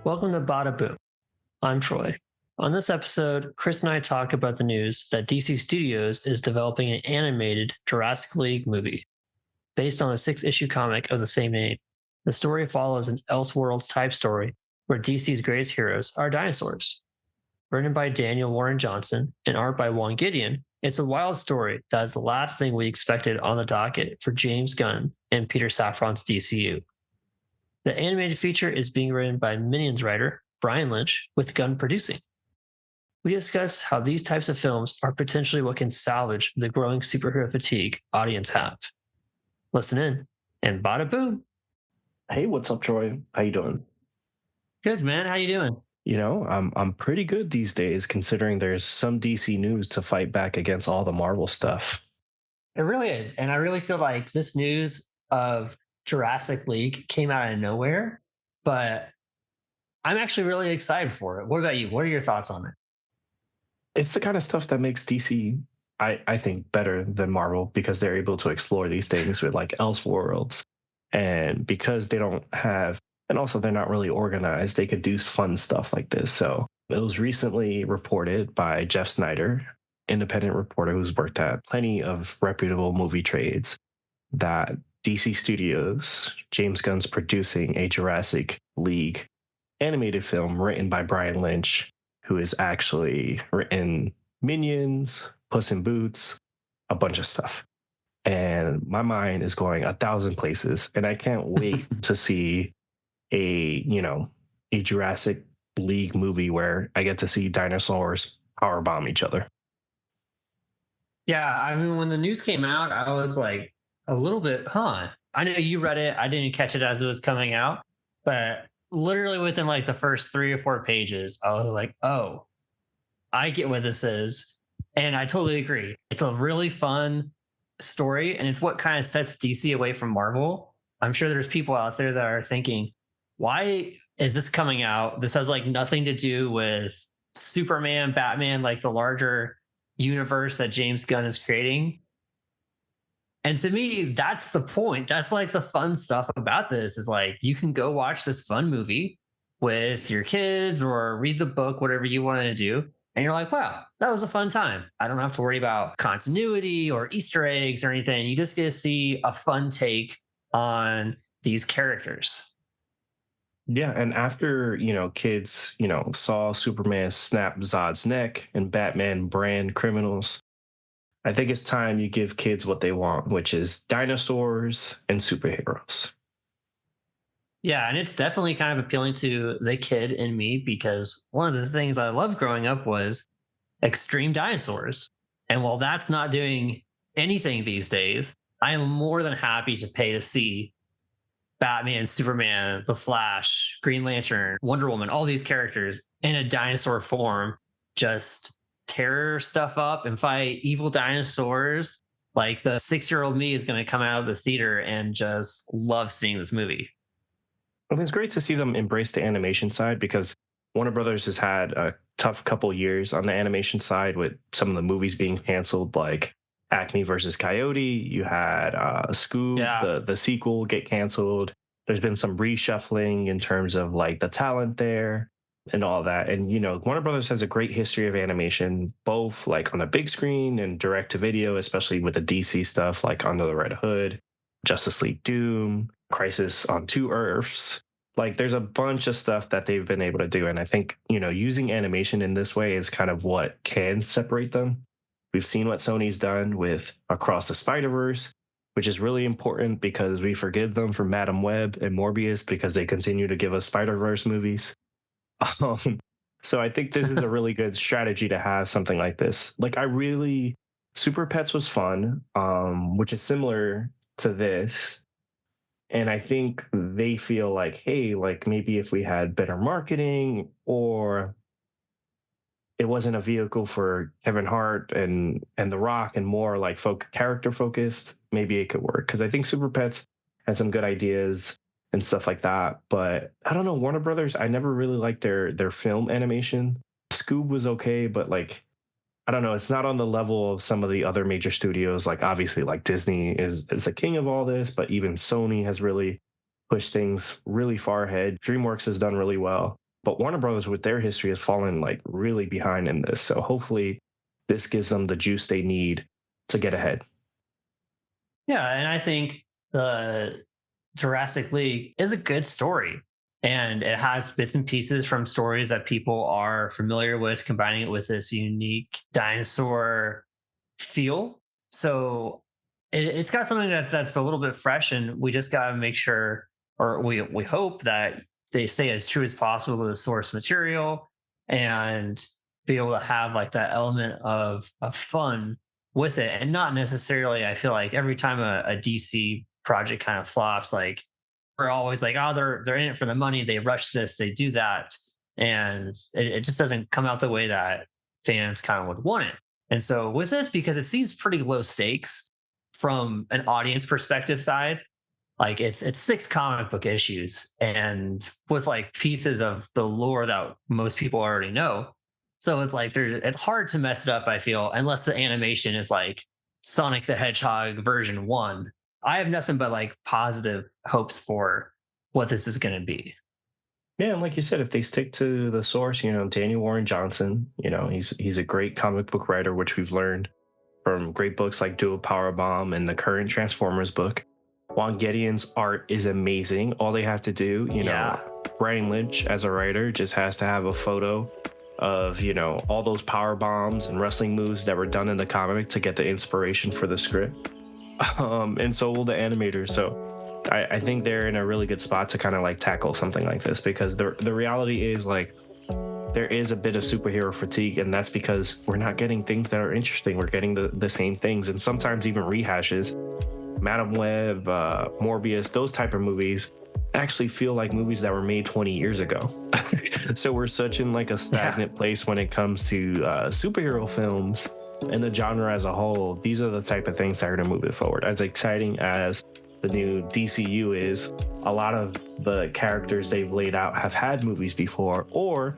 Welcome to Badaboom. I'm Troy. On this episode, Chris and I talk about the news that DC Studios is developing an animated Jurassic League movie based on the 6-issue comic of the same name. The story follows an Elseworlds type story where DC's greatest heroes are dinosaurs. Written by Daniel Warren Johnson and art by Juan Gideon, it's a wild story that is the last thing we expected on the docket for James Gunn and Peter Safran's DCU. The animated feature is being written by Minions writer Brian Lynch, with Gunn producing. We discuss how these types of films are potentially what can salvage the growing superhero fatigue audience have. Listen in, and bada boom. Hey, what's up, Troy? How you doing? Good, man. How you doing? I'm pretty good these days, considering there's some DC news to fight back against all the Marvel stuff. It really is, and I really feel like this news of Jurassic League came out of nowhere, but I'm actually really excited for it. What about you? What are your thoughts on it? It's the kind of stuff that makes DC, I think, better than Marvel because they're able to explore these things with like Elseworlds. And because they don't have, and also they're not really organized, they could do fun stuff like this. So it was recently reported by Jeff Sneider, independent reporter who's worked at plenty of reputable movie trades, that DC Studios, James Gunn's producing a Jurassic League animated film written by Brian Lynch, who has actually written Minions, Puss in Boots, a bunch of stuff. And my mind is going 1,000 places, and I can't wait to see a Jurassic League movie where I get to see dinosaurs powerbomb each other. Yeah, I mean, when the news came out, I was like a little bit, I know you read it. I didn't catch it as it was coming out, but literally within like the first 3 or 4 pages, I was like, oh, I get what this is. And I totally agree. It's a really fun story, and it's what kind of sets DC away from Marvel. I'm sure there's people out there that are thinking, why is this coming out? This has like nothing to do with Superman, Batman, like the larger universe that James Gunn is creating. And to me, that's the point. That's like the fun stuff about this is like, you can go watch this fun movie with your kids or read the book, whatever you want to do. And you're like, wow, that was a fun time. I don't have to worry about continuity or Easter eggs or anything. You just get to see a fun take on these characters. Yeah, and after, kids, saw Superman snap Zod's neck and Batman brand criminals, I think it's time you give kids what they want, which is dinosaurs and superheroes. Yeah, and it's definitely kind of appealing to the kid in me because one of the things I loved growing up was extreme dinosaurs. And while that's not doing anything these days, I am more than happy to pay to see Batman, Superman, The Flash, Green Lantern, Wonder Woman, all these characters in a dinosaur form just tear stuff up and fight evil dinosaurs. Like the 6-year-old me is going to come out of the theater and just love seeing this movie. Well, it's great to see them embrace the animation side because Warner Brothers has had a tough couple years on the animation side with some of the movies being canceled, like Acme versus Coyote. You had Scoob, the sequel, get canceled. There's been some reshuffling in terms of like the talent there and all that. And, Warner Brothers has a great history of animation, both like on the big screen and direct to video, especially with the DC stuff like Under the Red Hood, Justice League Doom, Crisis on Two Earths. Like there's a bunch of stuff that they've been able to do. And I think, using animation in this way is kind of what can separate them. We've seen what Sony's done with Across the Spider-Verse, which is really important because we forgive them for Madam Web and Morbius because they continue to give us Spider-Verse movies. So I think this is a really good strategy to have something like this. Like Super Pets was fun, which is similar to this. And I think they feel like, hey, like maybe if we had better marketing or it wasn't a vehicle for Kevin Hart and The Rock and more like character focused, maybe it could work. Because I think Super Pets had some good ideas and stuff like that. But I don't know, Warner Brothers, I never really liked their film animation. Scoob was okay, but like, I don't know, it's not on the level of some of the other major studios. Like obviously like Disney is the king of all this, but even Sony has really pushed things really far ahead. DreamWorks has done really well. But Warner Brothers, with their history, has fallen like really behind in this. So hopefully this gives them the juice they need to get ahead. Yeah, and I think the Jurassic League is a good story. And it has bits and pieces from stories that people are familiar with, combining it with this unique dinosaur feel. So it's got something that's a little bit fresh, and we just got to make sure, or we hope that they stay as true as possible to the source material and be able to have like that element of fun with it, and not necessarily. I feel like every time a DC project kind of flops, like we're always like, oh, they're in it for the money. They rush this, they do that, and it just doesn't come out the way that fans kind of would want it. And so with this, because it seems pretty low stakes from an audience perspective side, like it's 6 comic book issues, and with like pieces of the lore that most people already know. So it's like it's hard to mess it up, I feel, unless the animation is like Sonic the Hedgehog version 1. I have nothing but like positive hopes for what this is going to be. Yeah, and like you said, if they stick to the source, Daniel Warren Johnson, he's a great comic book writer, which we've learned from great books like Dual Power Bomb and the current Transformers book. Juan Gideon's art is amazing. All they have to do, Brian Lynch as a writer just has to have a photo of, all those power bombs and wrestling moves that were done in the comic to get the inspiration for the script. And so will the animators. So I think they're in a really good spot to kind of like tackle something like this, because the reality is like there is a bit of superhero fatigue, and that's because we're not getting things that are interesting. We're getting the same things, and sometimes even rehashes. Madam Web, Morbius, those type of movies actually feel like movies that were made 20 years ago. So we're such in like a stagnant place when it comes to superhero films and the genre as a whole. These are the type of things that are going to move it forward. As exciting as the new DCU is, a lot of the characters they've laid out have had movies before, or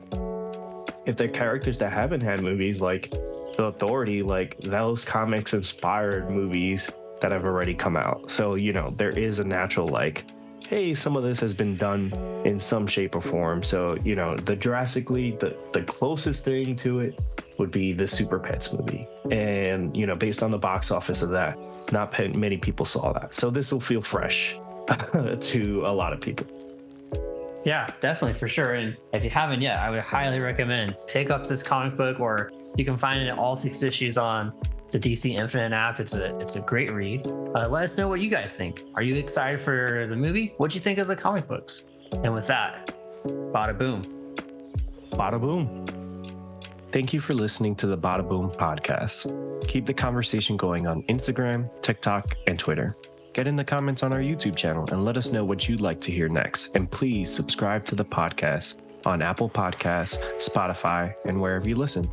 if they're characters that haven't had movies, like the Authority, like those comics inspired movies that have already come out. So, there is a natural like, hey, some of this has been done in some shape or form. So, the Jurassic League, the closest thing to it would be the Super Pets movie. And, based on the box office of that, not many people saw that. So this will feel fresh to a lot of people. Yeah, definitely, for sure. And if you haven't yet, I would highly recommend pick up this comic book, or you can find it all 6 issues on the DC Infinite app. It's a great read. Let us know what you guys think. Are you excited for the movie? What'd you think of the comic books? And with that, bada boom. Bada boom. Thank you for listening to the Badaboom podcast. Keep the conversation going on Instagram, TikTok, and Twitter. Get in the comments on our YouTube channel and let us know what you'd like to hear next. And please subscribe to the podcast on Apple Podcasts, Spotify, and wherever you listen.